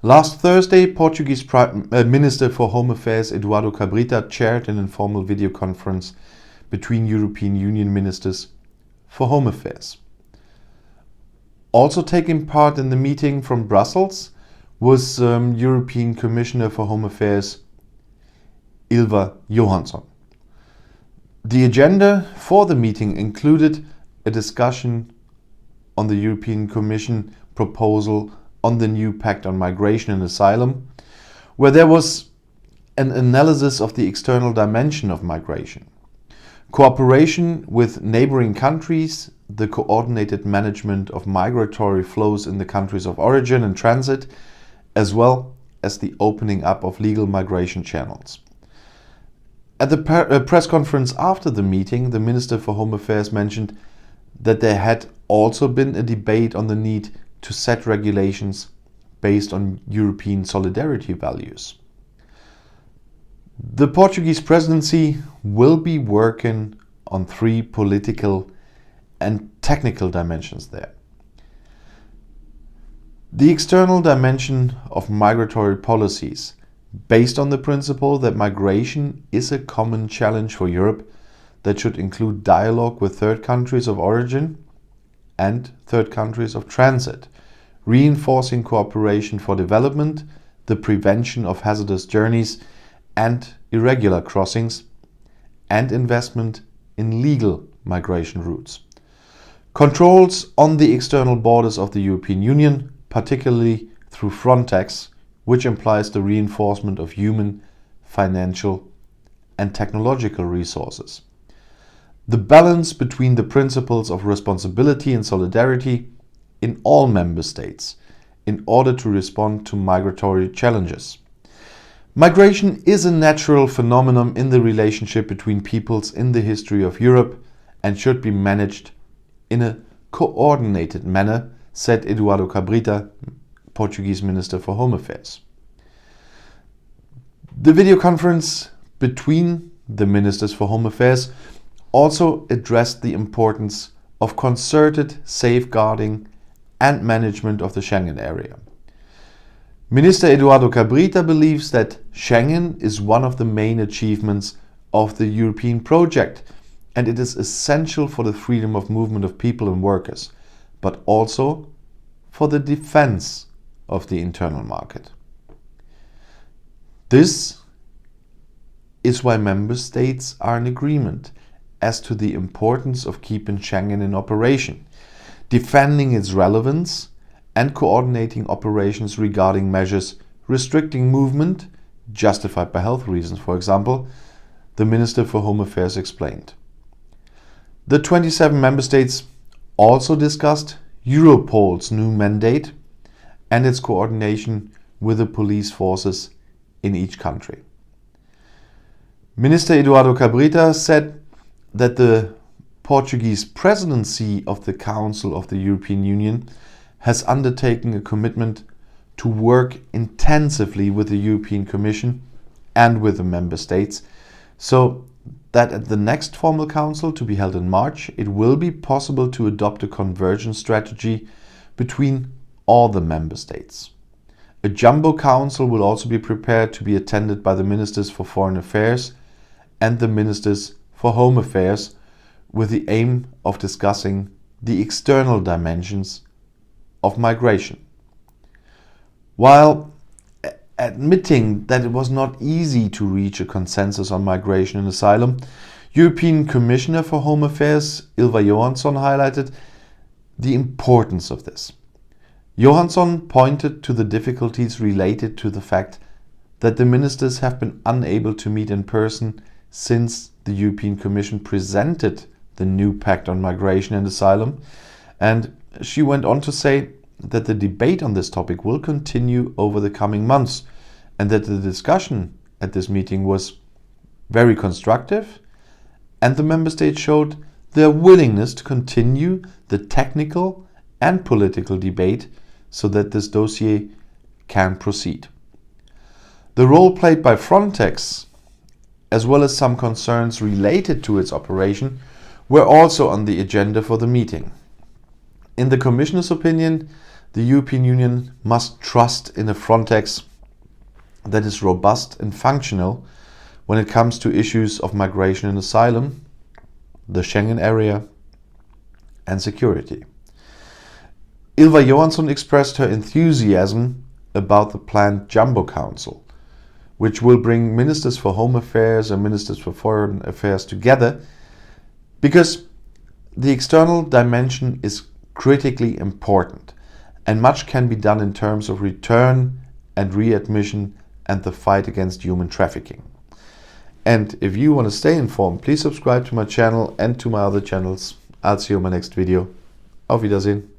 Last Thursday, Portuguese Prime Minister for Home Affairs Eduardo Cabrita chaired an informal video conference between European Union ministers for Home Affairs. Also taking part in the meeting from Brussels was European Commissioner for Home Affairs Ylva Johansson. The agenda for the meeting included a discussion on the European Commission proposal on the new Pact on Migration and Asylum, where there was an analysis of the external dimension of migration, cooperation with neighbouring countries, the coordinated management of migratory flows in the countries of origin and transit, as well as the opening up of legal migration channels. At the press conference after the meeting, the Minister for Home Affairs mentioned that there had also been a debate on the need to set regulations based on European solidarity values. The Portuguese presidency will be working on 3 political and technical dimensions there. The external dimension of migratory policies, based on the principle that migration is a common challenge for Europe that should include dialogue with third countries of origin and third countries of transit, reinforcing cooperation for development, the prevention of hazardous journeys and irregular crossings, and investment in legal migration routes. Controls on the external borders of the European Union, particularly through Frontex, which implies the reinforcement of human, financial and technological resources. The balance between the principles of responsibility and solidarity in all member states in order to respond to migratory challenges. Migration is a natural phenomenon in the relationship between peoples in the history of Europe and should be managed in a coordinated manner, said Eduardo Cabrita, Portuguese Minister for Home Affairs. The video conference between the Ministers for Home Affairs also addressed the importance of concerted safeguarding and management of the Schengen area. Minister Eduardo Cabrita believes that Schengen is one of the main achievements of the European project, and it is essential for the freedom of movement of people and workers, but also for the defense of the internal market. This is why member states are in agreement as to the importance of keeping Schengen in operation, defending its relevance and coordinating operations regarding measures restricting movement, justified by health reasons, for example, the Minister for Home Affairs explained. The 27 member states also discussed Europol's new mandate and its coordination with the police forces in each country. Minister Eduardo Cabrita said that the Portuguese presidency of the Council of the European Union has undertaken a commitment to work intensively with the European Commission and with the member states, so that at the next formal council to be held in March, it will be possible to adopt a convergence strategy between all the member states. A jumbo council will also be prepared to be attended by the Ministers for Foreign Affairs and the Ministers for Home Affairs, with the aim of discussing the external dimensions of migration. While admitting that it was not easy to reach a consensus on migration and asylum, European Commissioner for Home Affairs Ylva Johansson highlighted the importance of this. Johansson pointed to the difficulties related to the fact that the ministers have been unable to meet in person since the European Commission presented the new Pact on Migration and Asylum, and she went on to say that the debate on this topic will continue over the coming months and that the discussion at this meeting was very constructive, and the member states showed their willingness to continue the technical and political debate so that this dossier can proceed. The role played by Frontex, as well as some concerns related to its operation, were also on the agenda for the meeting. In the Commissioner's opinion, The European Union must trust in a Frontex that is robust and functional when it comes to issues of migration and asylum, the Schengen area, and security. Ylva Johansson expressed her enthusiasm about the planned Jumbo Council, which will bring ministers for home affairs and ministers for foreign affairs together, because the external dimension is critically important and much can be done in terms of return and readmission and the fight against human trafficking. And if you want to stay informed, please subscribe to my channel and to my other channels. I'll see you in my next video. Auf Wiedersehen.